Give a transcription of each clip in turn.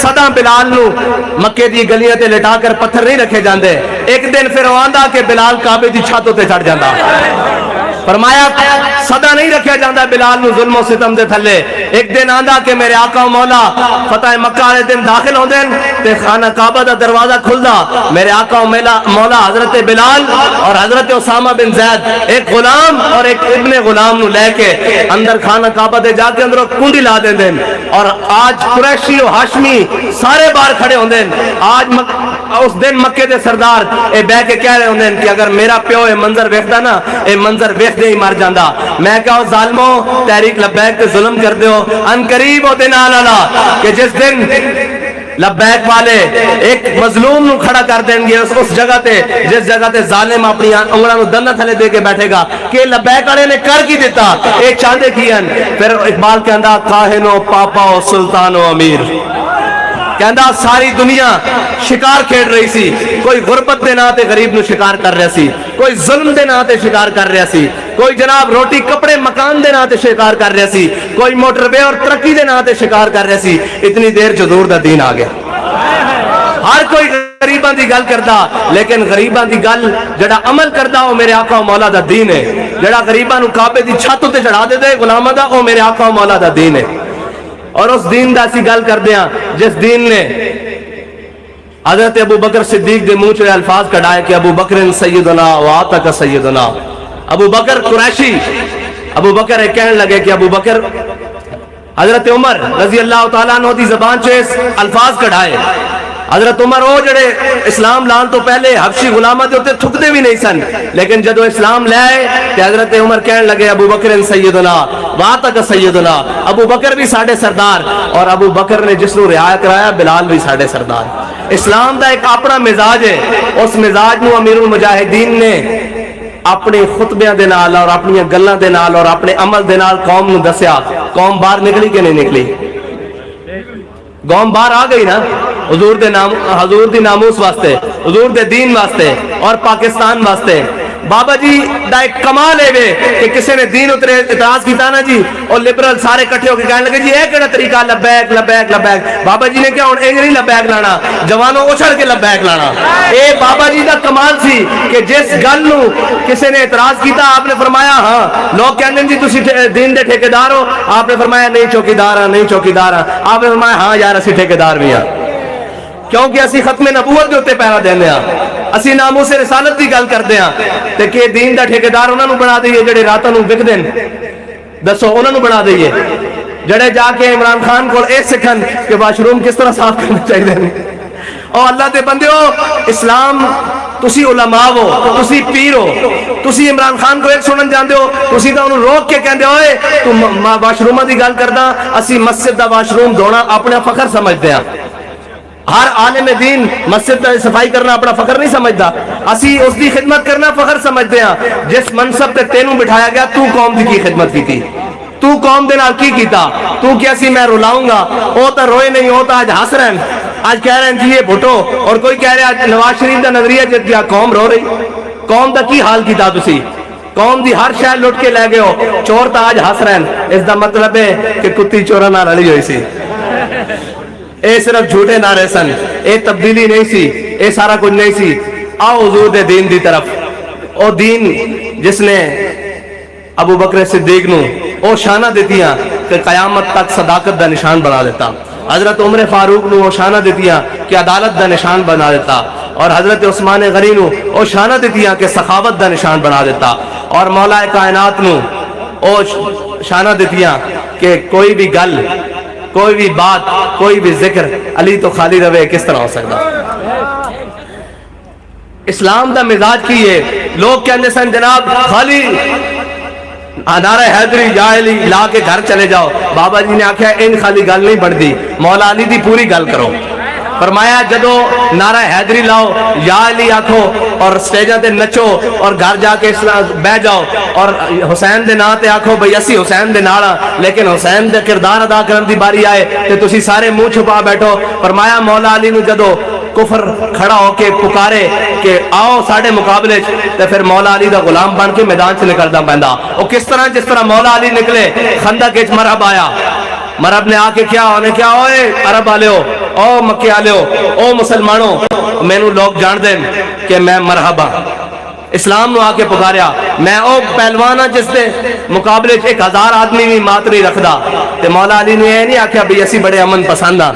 सदा बिलाल नू मक्के दी गलियां ते लिटा कर पत्थर नहीं रखे जाते। एक दिन फिर आंदा कि बिलाल काबे दी छत उत्ते चढ़ जाता। फरमाया सदा नहीं रखा जाता बिलाल नू जुल्म सितम दे थले। एक दिन आंदा कि मेरे आका मौला फतेह मक्का वाले दिन दाखिल होंदे ते खाना काबा दा दरवाजा खुलदा। मेरे आका मौला हजरत बिलाल और हजरत उसामा बिन जैद एक गुलाम और एक इब्ने गुलाम नू लेके अंदर खाना काबा दे जाके अंदर कुंडी ला देंदे। और आज कुरैशी और हाशमी सारे बाहर खड़े होंदे। आज उस दिन मक्के दे सरदार ए बह के कह रहे होंदे कि अगर मेरा प्यो ये मंजर वेखदा ना ये मंजर वेखदे ही मर जांदा। मैं कहा जालिमो तहरीक लब्बैक ते जुल्म कर दो। अन करीब ओ दिन आला कि जिस दिन लब्बैक वाले एक मजलूम नू खड़ा कर देंगे उस जगह ते जिस जगह ते जालिम अपनी उंगलां नू दंदा थले दे के बैठेगा कि लब्बैक वाले ने कर की दिता ये चाहते की हन। फिर इकबाल कहंदा काहिनो पापा ओ सुल्तानो अमीर कहंदा सारी दुनिया शिकार खेड रही सी। कोई गुरबत दे नां ते गरीब नू शिकार कर रहा सी, कोई जुल्म दे नां ते शिकार कर रहा सी, कोई जनाब रोटी कपड़े मकान दे नां ते शिकार कर रहा सी, कोई मोटरवे और तरक्की दे नां ते शिकार कर रहा सी। इतनी देर च हुजूर दा दीन आ गया। हर कोई गरीबां दी गल करदा लेकिन गरीबां दी गल जड़ा अमल करदा वो मेरे आका मौला दा दीन है। जड़ा गरीबां नू काबे दी छत उत्ते चढ़ा दे गुलामां दा वो मेरे आका मौला दा दीन है। और उस दीन दा असीं गल करदे हां जिस दीन ने हजरत अबू बकर सिद्दीक दे मुंह च अल्फाज कढ़ाए कि अबू बकर सैयदना व आतका सैयदना। अबू बकर कुरैशी अबू बकर कहने लगे कि अबू बकर हजरत उमर रजी अल्लाह तआला अन्हु दी ज़बान च अल्फाज कढ़ाए। हजरत उमर वो जड़े इस्लाम लान तो पहले हबशी गुलामा दे उत्ते थुकदे भी नहीं सन लेकिन जदों इस्लाम ले आए ते हजरत उमर कहने लगे अबू बकर सैयदना व आतका सैयदना। अबू बकर भी साडे सरदार और अबू बकर ने जिसनू रिहा कराया बिलाल भी साडे सरदार। इस्लाम दा एक अपना मिजाज है। उस मिजाज नू अमीरुल मुजाहिदीन ने अपने खुतबियां दे नाल और अपनी गल्लां दे नाल और अपने अमल दे नाल कौम नू दस्या। कौम बाहर निकली कि नहीं निकली? कौम बाहर आ गई ना हुजूर दे नाम हुजूर दी नामूस वास्ते, हुजूर दे दीन वास्ते और पाकिस्तान वास्ते। बाबा जी दा एक कमाल है कि किसी ने दीन उतरे इतराज किया ना जी और लिबरल सारे इकट्ठे होकर कहने लगे जी ये केड़ा तरीका लब्बैक लब्बैक लब्बैक। बाबा जी ने क्या हुण इंज नहीं लब्बैक लाना जवानों उछल के लब्बैक लाना। ये बाबा जी दा कमाल सी कि जिस गल नू किसी ने इतराज किया आपने फरमाया हाँ। लोग कहते हैं जी तुसी दीन दे ठेकेदार हो, आपने फरमाया नहीं चौकीदार हाँ, नहीं चौकीदार हाँ। आपने फरमाया हाँ यार असी ठेकेदार भी हाँ क्योंकि असी खत्मे नबूवत के उत्ते पैरा देने असी नामूस रिसालत की गल करते हैं ते कि दीन का ठेकेदार उन्होंने बना दईए जेडे रातों को विकदे दसो उन्होंने बना दईए जड़े जाके इमरान खान को यह सीखन कि वाशरूम किस तरह साफ करना चाहिए। और अल्लाह के बंदे हो इस्लाम तुसी उलमा हो तुसी पीर हो तुसी इमरान खान को एक सुनन जाते हो तुसी तो उन्होंने रोक के कहते हो तू वाशरूम की गल करदा। असी मस्जिद का वाशरूम धोना अपना फखर समझते हैं। हर आलिम दीन मस्जिद की सफाई करना अपना फखर नहीं समझता। असी उसकी खिदमत करना फखर समझते हैं। जिस मनसब ते तेनू बिठाया गया तू कौम की खिदमत की तू कौम दे नाल की कीता तू क्या सी मैं रुलाऊंगा वो तो रोए नहीं वो तो आज हंस रहे हैं आज कह रहे हैं जी ये भुट्टो और कोई कह रहा है नवाज शरीफ का नजरिया जित गया कौम रो रही। कौम का की हाल किया तुसी कौम की हर शह लुट के लै गए हो चोर तो आज हंस रहे हैं। इसका मतलब है कि कुत्ती चोरा नाल रली हुई सी। ये सिर्फ झूठे नारे सन ये तब्दीली नहीं सी ये सारा कुछ नहीं सी। आओ हुजूर दे दीन दी तरफ ओ दीन जिसने अबू बकर सिद्दीक नू ओ शाना दितियां कि कयामत तक सदाकत दा निशान बना देता। हजरत उमर फारूक नू ओ शाना दितियां कि अदालत दा निशान बना देता। और हजरत उस्मान गनी नू ओ शाना दितियां कि सखावत दा निशान बना देता। और मौला कायनात नू ओ शाना दितियां कि कोई भी गल कोई भी बात कोई भी जिक्र अली तो खाली रवे किस तरह हो सकता। इस्लाम का मिजाज की है। लोग कहते सन जनाब खाली नारा हैदरी या अली ला के घर चले जाओ। बाबा जी ने आख्या इन खाली गल नहीं बनती मौला अली की पूरी गल करो। फरमाया जदो नारा हैदरी लाओ या अली आखो और स्टेजा ते नचो और घर जाके बह जाओ और हुसैन दे नाम ते आखो भाई असी हुसैन दे नाल लेकिन हुसैन दे किरदार अदा करने की बारी आए तो तुसी सारे मुंह छुपा बैठो। फरमाया मौला अली नू जदो कुफर खड़ा होके पुकारे कि आओ साडे मुकाबले तो फिर मौला अली का गुलाम बन के मैदान च निकलता पैंदा। वो किस तरह जिस तरह मौला अली निकले खंदक विच मरहब आया मरहब ने आके क्या उन्हें क्या ओए अरब वाले हो, ओ मक्के वाले हो, ओ मुसलमानों, मैनू लोग जान दें कि मैं मरहबा इस्लाम नु आके पुकारिया। मैं ओ पहलवान हाँ जिसके मुकाबले 1000 आदमी भी मात नहीं रखदा। ते मौला अली ने नहीं आख्या भी असी बड़े अमन पसंद हाँ,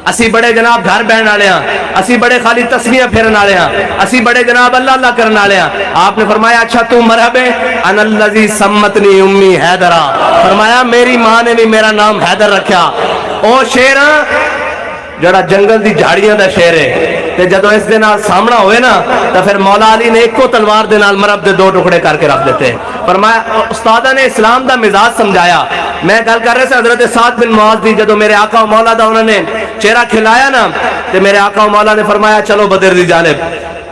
असी बड़े जनाब घर बहन वाले हाँ, असी बड़े खाली तस्वीरें फेरन वाले हाँ, असी बड़े जनाब अल्लाह अल्लाह करने वाले हाँ। आपने फरमाया अच्छा तू मरहब है, अनल्लज़ी सम्मतनी उम्मी हैदरा, फरमाया मेरी माँ ने भी मेरा नाम हैदर रखा। ओ शेर जड़ा जंगल दी झाड़ियां दा शेर है, ते जदों इस दे नाल सामना होए ना तो फिर मौला अली ने एको तलवार दे नाल मरहब दे 2 टुकड़े करके रख देते। फरमाया उस्तादा ने इस्लाम दा मिजाज समझाया। मैं गल कर रहे थे हजरत साद बिन मुआज दी, जदों मेरे आका और मौला दा उन्होंने चेहरा खिलाया ना ते मेरे आका और मौला ने फरमाया चलो बदर दी जानिब।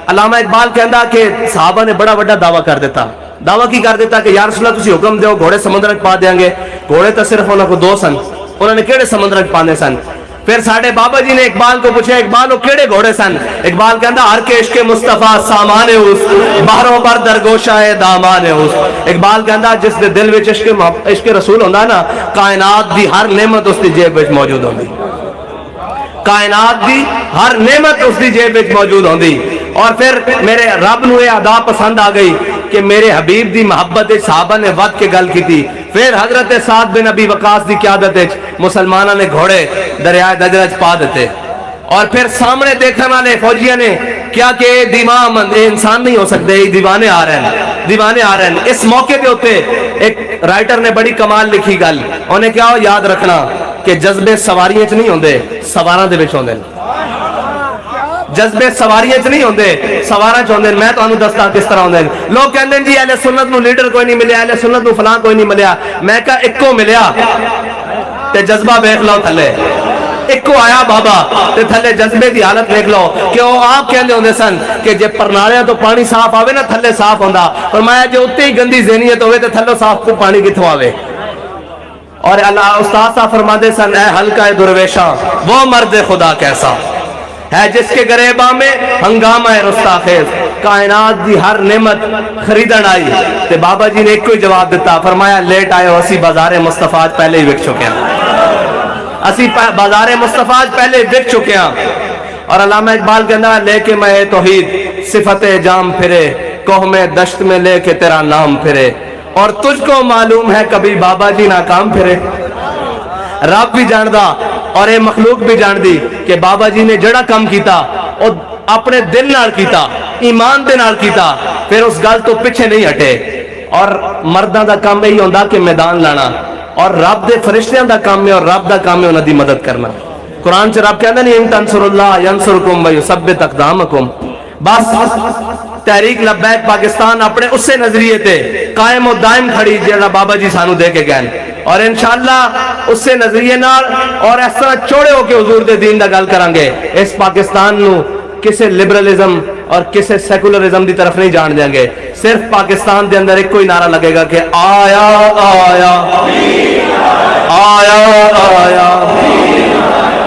अल्लामा इकबाल कहंदा कि सहाबा ने बड़ा बड़ा दावा कर दिता। दावा की कर दिता कि या रसूल अल्लाह तुसी हुक्म दो घोड़े समुद्र च पा देंगे। घोड़े तो सिर्फ उन्होंने 2 सन, उन्होंने केड़े समुद्र च पाने सन। फिर साडे बाबा जी ने इकबाल को पूछा इकबाल वो केड़े घोड़े सन। इकबाल कहंदा हर के इश्क मुस्तफा सामाने उस बाहरों पर दरगोशा है दामाने उस। इकबाल कहंदा जिस दे दिल विच इश्क रसूल होंदा ना, कायनात दी हर नेमत उसदी जेब विच मौजूद होंदी, कायनात दी हर नेमत उसदी जेब विच मौजूद होंदी। और फिर मेरे रब नूं यह अदा पसंद आ गई कि मेरे हबीब दी मोहब्बत सहाबा ने वध के गल की थी। फिर हजरत साद बिन अबी वकास की क्यादत मुसलमानों ने घोड़े दरिया दजरा च पा देते। और फिर सामने देखने वाले फौजियों ने क्या कि दीवान इंसान नहीं हो सकते, दीवाने आ रहे हैं, दीवाने आ रहे हैं। इस मौके के उत्ते एक राइटर ने बड़ी कमाल लिखी गल, उन्हें क्या याद रखना कि जज्बे सवारियां च नहीं होंदे, सवारां दे विच होंदे। जज्बे सवारियां च नहीं होंदे, सवारां च होंदे। मैं तुहानू दसदा किस तरह होंदे। लोग कहंदे जी अहले सुन्नत नू लीडर कोई नहीं मिलिया, अहले सुन्नत नू फलां कोई नहीं मिलिया। मैं कहा इक्को मिलिया ते जज्बा वेख लो थले, इक्को आया बाबा ते थले जज्बे की हालत देख लो कि वो आप कहते होंगे सन कि जे परनालियां तो पानी साफ आवे ना थले साफ होंदा, फरमाया जे उत्ते ही गंदी ज़हनियत होवे ते थल्लों साफ को पानी कित्थों आवे। और अल्लाह उस्ताद साहब फरमाते सन ऐ हल्का दुर्वेशा वो मर्द खुदा कैसा है जिसके गरेबा में हंगामा है रुस्ताखेज। कायनात की हर नेमत खरीदन आई ते बाबा जी ने एक ही जवाब दिता, फरमाया लेट आए असी बाजारे मुस्तफा पहले ही विक चुके हैं, असी बाजारे मुस्तफा पहले विक चुके हैं। और अल्लामा इकबाल कहना लेके मैं तौहीद सिफते जाम फिरे कोह में दश्त में लेके तेरा नाम फिरे और तुझको मालूम है कभी बाबा जी नाकाम फिरे। रब भी जानदा और ये मखलूक भी जानदी कि बाबा जी ने जड़ा काम किया और अपने दिल नाल कीता, ईमान दे नाल कीता, फिर उस गल तो पिछे नहीं हटे। और मर्दां दा काम यही होंदा कि मैदान लाना, और रब दे फरिश्तियां दा काम है और रब दा काम है उन्हां दी मदद करना। कुरान च रब कहंदा नहीं इन तंसुरुल्लाह यंसुरकुम व युसब्बित अक़दामकुम। बस तहरीक लब्बैक पाकिस्तान अपने उसे नजरिए ते कायम और दायम खड़ी जेड़ा बाबा जी सानू दे के गए, और इंशाअल्लाह उससे नजरिए नाल और इस तरह चौड़े होके हुजूर दे दीन दा गल करांगे। इस पाकिस्तान नू किसी लिबरलिज्म और किसी सेकुलरिज्म की तरफ नहीं जान देंगे। सिर्फ पाकिस्तान के अंदर एक कोई नारा लगेगा कि आया आया आया आया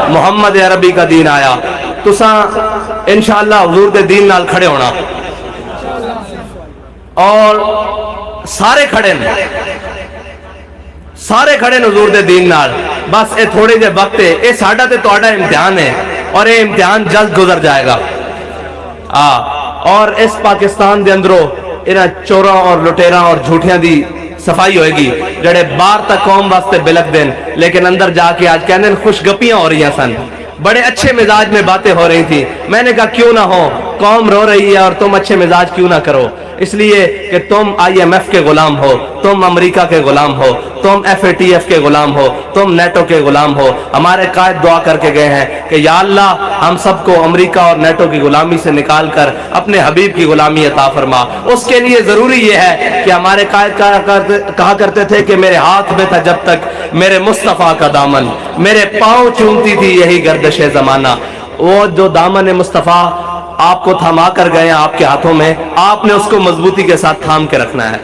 मोहम्मद अरबी का दीन आया। तुसा इंशाअल्लाह हुजूर दे दीन नाल खड़े होना, और सारे खड़े ने, सारे खड़े ने हुजूर दे दीन नाल। बस ये थोड़े जे वक्त है, ये साडा ते तुहाडा इम्तिहान है और ये इम्तिहान जल्द गुजर जाएगा। और इस पाकिस्तान के अंदरों इन्हां चोरां और लुटेरां और झूठियां दी सफाई होएगी जड़े बाहर तक कौम वास्ते बिलक देन, लेकिन अंदर जाके आज कहने खुशगपियां हो रही सन, बड़े अच्छे मिजाज में बातें हो रही थी। मैंने कहा क्यों ना हो, कौम रो रही है और तुम अच्छे मिजाज क्यों ना करो, इसलिए कि तुम IMF के गुलाम हो, तुम अमेरिका के गुलाम हो, तुम FATF के गुलाम हो, तुम नेटो के गुलाम हो। हमारे कायद दुआ करके गए हैं कि या अल्लाह हम सबको अमेरिका और नेटो की गुलामी से निकाल कर अपने हबीब की गुलामी अता फरमा। उसके लिए जरूरी यह है कि हमारे कायद कहा करते थे कि मेरे हाथ में था जब तक मेरे मुस्तफ़ा का दामन, मेरे पाँव चूमती थी यही गर्दशे जमाना। वो जो दामन मुस्तफ़ा आपको थमा कर गए आपके हाथों में, आपने उसको मजबूती के साथ थाम के रखना है।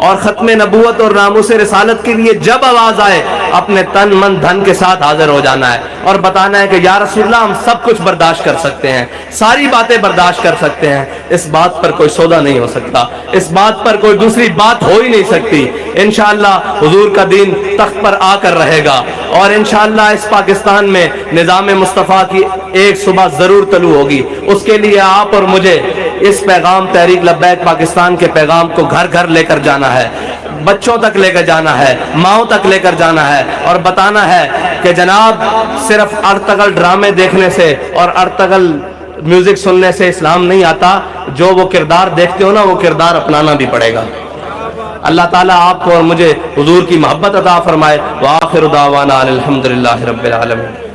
اور ختم نبوت اور ناموس رسالت کے لیے جب آواز آئے اپنے تن من دھن کے ساتھ حاضر ہو جانا ہے اور بتانا ہے کہ یا رسول اللہ ہم سب کچھ برداشت کر سکتے ہیں، ساری باتیں برداشت کر سکتے ہیں، اس بات پر کوئی سودا نہیں ہو سکتا، اس بات پر کوئی دوسری بات ہو ہی نہیں سکتی۔ انشاءاللہ حضور کا دین تخت پر آ کر رہے گا، اور انشاءاللہ اس پاکستان میں نظام مصطفیٰ کی ایک صبح ضرور طلوع ہوگی۔ اس کے لیے آپ اور مجھے اس پیغام تحریک لبیک پاکستان کے پیغام کو گھر گھر لے کر جانا ہے، بچوں تک لے کر جانا ہے، ماؤں تک لے کر جانا ہے، اور بتانا ہے کہ جناب صرف ارطغرل ڈرامے دیکھنے سے اور ارطغرل میوزک سننے سے اسلام نہیں آتا، جو وہ کردار دیکھتے ہو نا وہ کردار اپنانا بھی پڑے گا۔ اللہ تعالیٰ آپ کو اور مجھے حضور کی محبت عطا فرمائے۔ وآخر دعوانا الحمدللہ رب العالمین۔